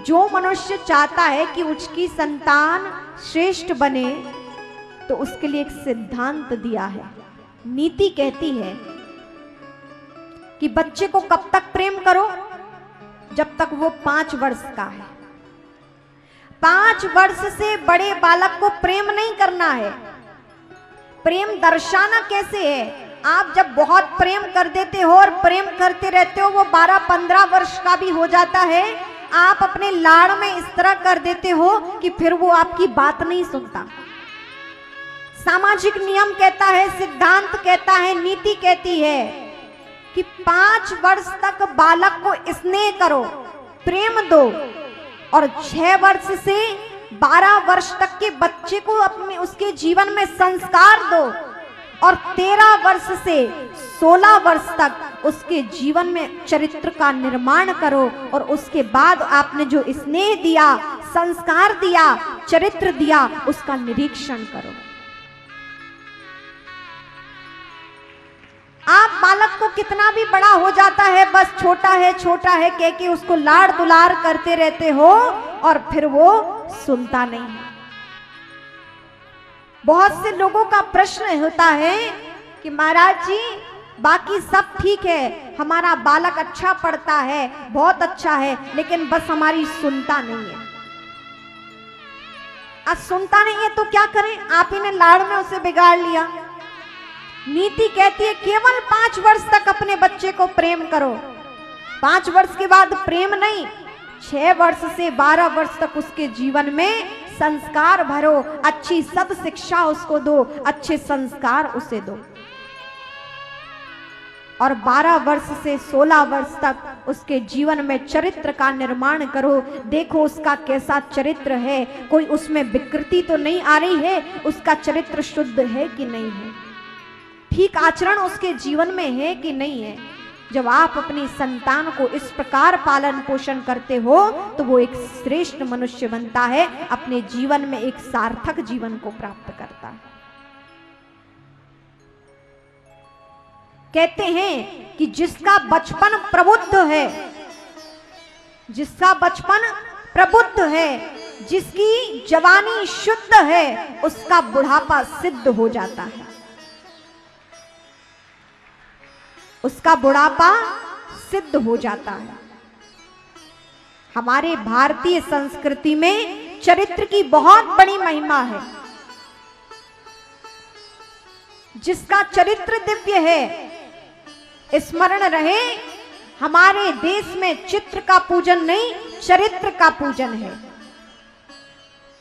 जो मनुष्य चाहता है कि उसकी संतान श्रेष्ठ बने तो उसके लिए एक सिद्धांत दिया है। नीति कहती है कि बच्चे को कब तक प्रेम करो, जब तक वो 5 वर्ष का है। 5 वर्ष से बड़े बालक को प्रेम नहीं करना है। प्रेम दर्शाना कैसे है? आप जब बहुत प्रेम कर देते हो और प्रेम करते रहते हो, वो 12-15 वर्ष का भी हो जाता है, आप अपने लाड़ में इस तरह कर देते हो कि फिर वो आपकी बात नहीं सुनता। सामाजिक नियम कहता है, सिद्धांत कहता है, नीति कहती है कि 5 वर्ष तक बालक को स्नेह करो, प्रेम दो, और 6 वर्ष से 12 वर्ष तक के बच्चे को अपने उसके जीवन में संस्कार दो, और 13 वर्ष से 16 वर्ष तक उसके जीवन में चरित्र का निर्माण करो। और उसके बाद आपने जो स्नेह दिया, संस्कार दिया, चरित्र दिया, उसका निरीक्षण करो। आप बालक को कितना भी बड़ा हो जाता है, बस छोटा है कह के उसको लाड़ दुलार करते रहते हो और फिर वो सुनता नहीं है। बहुत से लोगों का प्रश्न होता है कि महाराज जी बाकी सब ठीक है, हमारा बालक अच्छा पढ़ता है, बहुत अच्छा है, लेकिन बस हमारी सुनता नहीं है। आज सुनता नहीं है तो क्या करें? आप ही ने लाड़ में उसे बिगाड़ लिया। नीति कहती है केवल 5 वर्ष तक अपने बच्चे को प्रेम करो, 5 वर्ष के बाद प्रेम नहीं, 6 वर्ष से 12 वर्ष तक उसके जीवन में संस्कार भरो, अच्छी सद शिक्षा उसको दो, अच्छे संस्कार उसे दो, और 12 वर्ष से 16 वर्ष तक उसके जीवन में चरित्र का निर्माण करो। देखो उसका कैसा चरित्र है, कोई उसमें विकृति तो नहीं आ रही है, उसका चरित्र शुद्ध है कि नहीं है, ठीक आचरण उसके जीवन में है कि नहीं है। जब आप अपनी संतान को इस प्रकार पालन पोषण करते हो तो वो एक श्रेष्ठ मनुष्य बनता है, अपने जीवन में एक सार्थक जीवन को प्राप्त करता है। कहते हैं कि जिसका बचपन प्रबुद्ध है, जिसका बचपन प्रबुद्ध है, जिसकी जवानी शुद्ध है, उसका बुढ़ापा सिद्ध हो जाता है, उसका बुढ़ापा सिद्ध हो जाता है। हमारे भारतीय संस्कृति में चरित्र की बहुत बड़ी महिमा है। जिसका चरित्र दिव्य है, स्मरण रहे हमारे देश में चित्र का पूजन नहीं, चरित्र का पूजन है।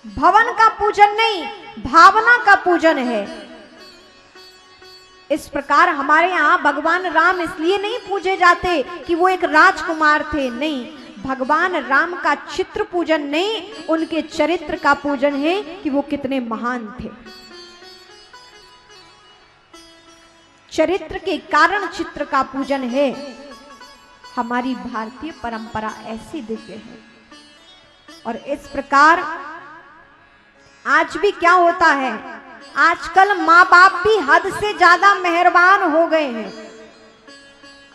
भवन का पूजन नहीं, भावना का पूजन है। इस प्रकार हमारे यहाँ भगवान राम इसलिए नहीं पूजे जाते कि वो एक राजकुमार थे, नहीं, भगवान राम का चित्र पूजन नहीं, उनके चरित्र का पूजन है कि वो कितने महान थे। चरित्र के कारण चित्र का पूजन है। हमारी भारतीय परंपरा ऐसी दिव्य है। और इस प्रकार आज भी क्या होता है, आजकल माँ बाप भी हद से ज्यादा मेहरबान हो गए हैं।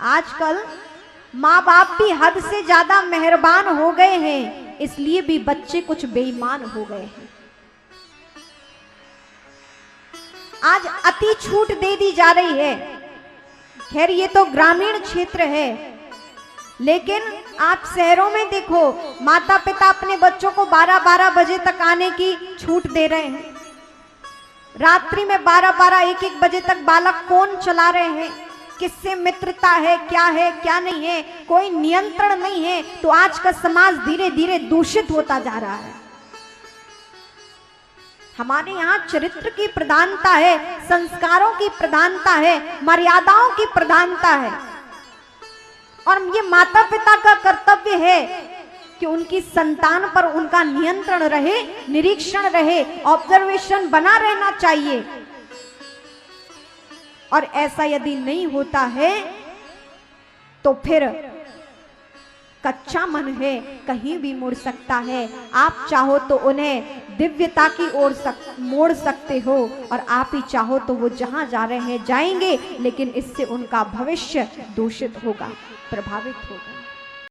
आजकल माँ बाप भी हद से ज्यादा मेहरबान हो गए हैं, इसलिए भी बच्चे कुछ बेईमान हो गए हैं। आज अति छूट दे दी जा रही है। खैर ये तो ग्रामीण क्षेत्र है, लेकिन आप शहरों में देखो, माता पिता अपने बच्चों को 12-12 बजे तक आने की छूट दे रहे हैं। रात्रि में 12-12, 1-1 बजे तक बालक फोन चला रहे हैं। किससे मित्रता है, क्या नहीं है, कोई नियंत्रण नहीं है। तो आज का समाज धीरे धीरे दूषित होता जा रहा है। हमारे यहाँ चरित्र की प्रधानता है, संस्कारों की प्रधानता है, मर्यादाओं की प्रधानता है। और ये माता पिता का कर्तव्य है कि उनकी संतान पर उनका नियंत्रण रहे, निरीक्षण रहे, ऑब्जर्वेशन बना रहना चाहिए। और ऐसा यदि नहीं होता है तो फिर कच्चा मन है, कहीं भी मुड़ सकता है। आप चाहो तो उन्हें दिव्यता की ओर मोड़ सकते हो, और आप ही चाहो तो वो जहां जा रहे हैं जाएंगे, लेकिन इससे उनका भविष्य दूषित होगा, प्रभावित होगा।